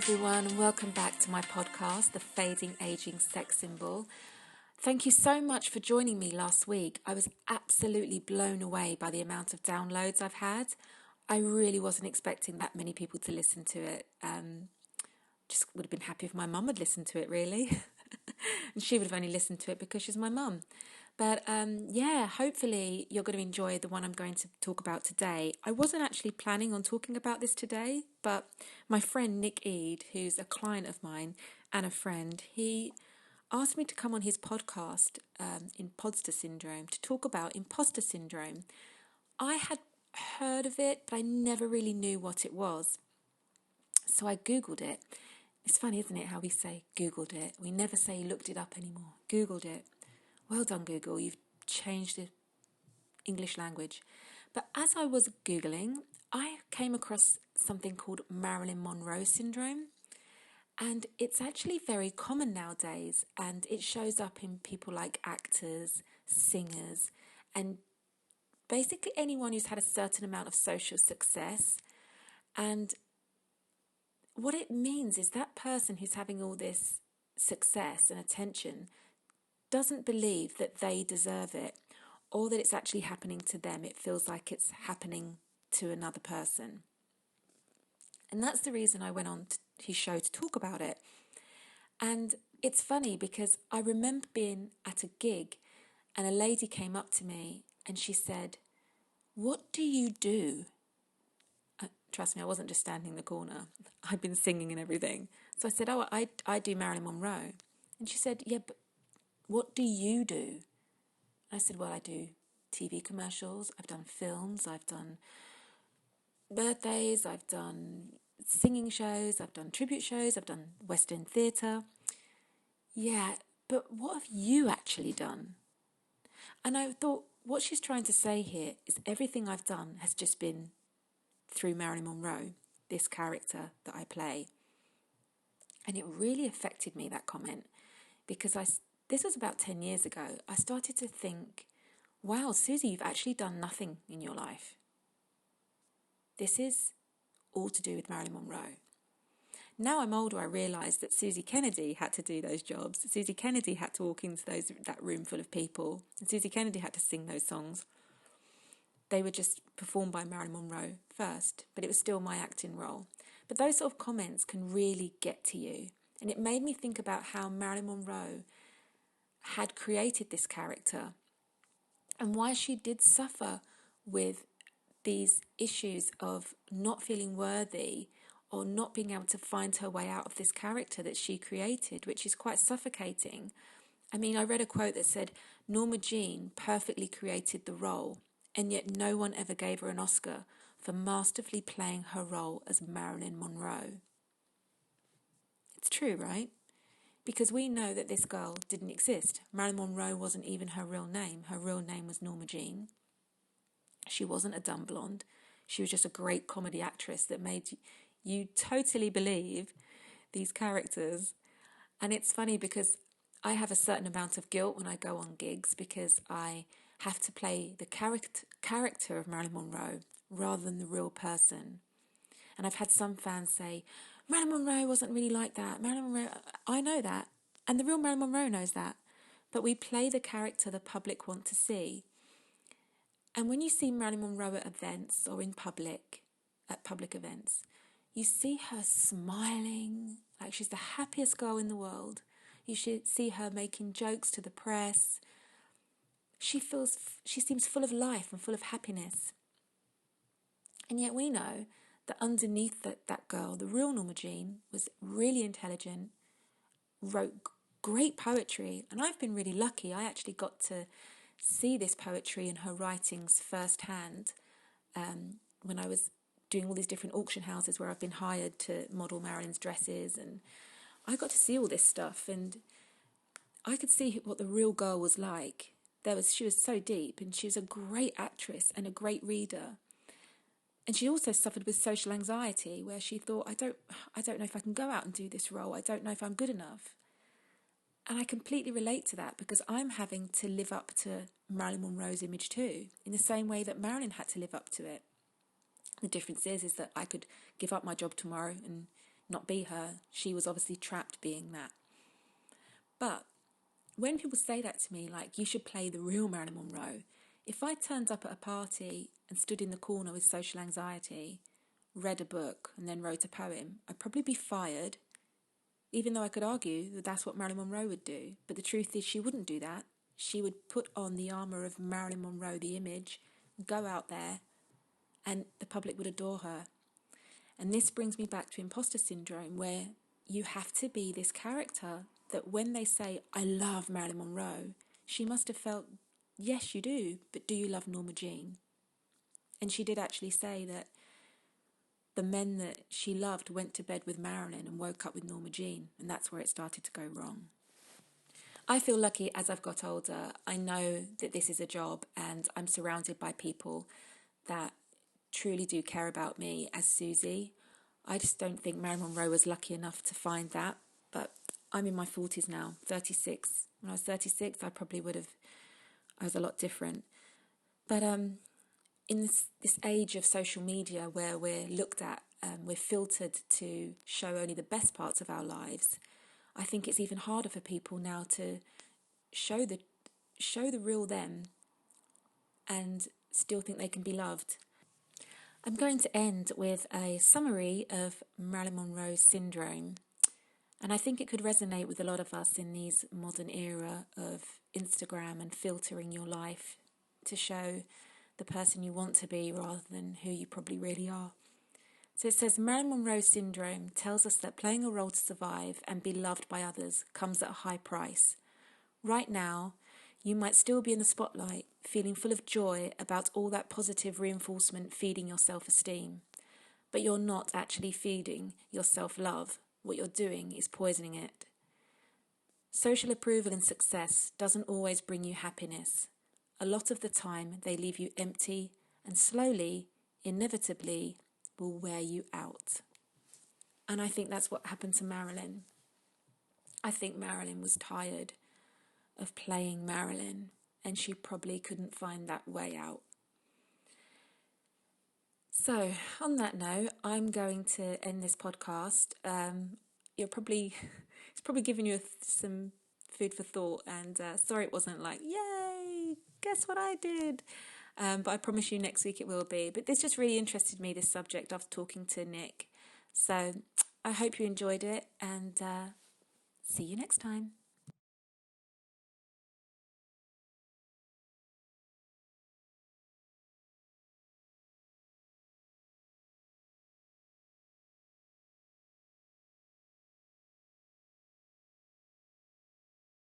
everyone, and welcome back to my podcast, The Fading Aging Sex Symbol. Thank you so much for joining me last week. I was absolutely blown away by the amount of downloads I've had. I really wasn't expecting that many people to listen to it. Just would have been happy if my mum had listened to it, really. And she would have only listened to it because she's my mum. But hopefully you're going to enjoy the one I'm going to talk about today. I wasn't actually planning on talking about this today, but my friend Nick Eade, who's a client of mine and a friend, he asked me to come on his podcast, Imposter Syndrome, to talk about imposter syndrome. I had heard of it, but I never really knew what it was. So I Googled it. It's funny, isn't it, how we say Googled it? We never say looked it up anymore. Googled it. Well done, Google. You've changed the English language. But as I was Googling, I came across something called Marilyn Monroe syndrome. And it's actually very common nowadays. And it shows up in people like actors, singers, and basically anyone who's had a certain amount of social success. And what it means is that person who's having all this success and attention doesn't believe that they deserve it or that it's actually happening to them. It feels like it's happening to another person. And that's the reason I went on to his show to talk about it. And it's funny because I remember being at a gig and a lady came up to me and she said, "What do you do?" Trust me, I wasn't just standing in the corner. I'd been singing and everything. So I said, "Oh, I do Marilyn Monroe." And she said, "Yeah, but what do you do?" I said, "Well, I do TV commercials, I've done films, I've done birthdays, I've done singing shows, I've done tribute shows, I've done West End theatre." "Yeah, but what have you actually done?" And I thought, what she's trying to say here is everything I've done has just been through Marilyn Monroe, this character that I play. And it really affected me, that comment, because this was about 10 years ago. I started to think, wow, Suzie, you've actually done nothing in your life. This is all to do with Marilyn Monroe. Now I'm older, I realise that Suzie Kennedy had to do those jobs. Suzie Kennedy had to walk into that room full of people. And Suzie Kennedy had to sing those songs. They were just performed by Marilyn Monroe first, but it was still my acting role. But those sort of comments can really get to you. And it made me think about how Marilyn Monroe had created this character and why she did suffer with these issues of not feeling worthy or not being able to find her way out of this character that she created, which is quite suffocating. I mean, I read a quote that said, Norma Jean perfectly created the role, and yet no one ever gave her an Oscar for masterfully playing her role as Marilyn Monroe. It's true, right? Because we know that this girl didn't exist. Marilyn Monroe wasn't even her real name. Her real name was Norma Jean. She wasn't a dumb blonde. She was just a great comedy actress that made you totally believe these characters. And it's funny because I have a certain amount of guilt when I go on gigs because I have to play the character of Marilyn Monroe rather than the real person. And I've had some fans say, Marilyn Monroe wasn't really like that. Marilyn Monroe, I know that. And the real Marilyn Monroe knows that. But we play the character the public want to see. And when you see Marilyn Monroe at events or in public, at public events, you see her smiling like she's the happiest girl in the world. You should see her making jokes to the press. She seems full of life and full of happiness. And yet we know that underneath that girl, the real Norma Jean, was really intelligent, wrote great poetry. And I've been really lucky. I actually got to see this poetry in her writings firsthand when I was doing all these different auction houses where I've been hired to model Marilyn's dresses. And I got to see all this stuff and I could see what the real girl was like. She was so deep, and she was a great actress and a great reader. And she also suffered with social anxiety, where she thought, I don't know if I can go out and do this role. I don't know if I'm good enough. And I completely relate to that because I'm having to live up to Marilyn Monroe's image too, in the same way that Marilyn had to live up to it. The difference is that I could give up my job tomorrow and not be her. She was obviously trapped being that. But when people say that to me, like, you should play the real Marilyn Monroe, if I turned up at a party and stood in the corner with social anxiety, read a book and then wrote a poem, I'd probably be fired, even though I could argue that that's what Marilyn Monroe would do. But the truth is she wouldn't do that. She would put on the armour of Marilyn Monroe, the image, go out there, and the public would adore her. And this brings me back to imposter syndrome, where you have to be this character that when they say, I love Marilyn Monroe, she must have felt, yes, you do, but do you love Norma Jean? And she did actually say that the men that she loved went to bed with Marilyn and woke up with Norma Jean, and that's where it started to go wrong. I feel lucky as I've got older. I know that this is a job and I'm surrounded by people that truly do care about me as Suzie. I just don't think Marilyn Monroe was lucky enough to find that, but I'm in my 40s now, 36. When I was 36, I was a lot different. But in this age of social media where we're looked at, we're filtered to show only the best parts of our lives, I think it's even harder for people now to show the real them and still think they can be loved. I'm going to end with a summary of Marilyn Monroe's syndrome. And I think it could resonate with a lot of us in these modern era of Instagram and filtering your life to show the person you want to be rather than who you probably really are. So it says, Marilyn Monroe syndrome tells us that playing a role to survive and be loved by others comes at a high price. Right now, you might still be in the spotlight, feeling full of joy about all that positive reinforcement feeding your self-esteem. But you're not actually feeding your self-love. What you're doing is poisoning it. Social approval and success doesn't always bring you happiness. A lot of the time, they leave you empty and slowly, inevitably, will wear you out. And I think that's what happened to Marilyn. I think Marilyn was tired of playing Marilyn, and she probably couldn't find that way out. So, on that note, I'm going to end this podcast. It's probably giving you some food for thought, and sorry it wasn't like, yay, guess what I did? But I promise you next week it will be. But this just really interested me, this subject, after talking to Nick. So I hope you enjoyed it, and see you next time.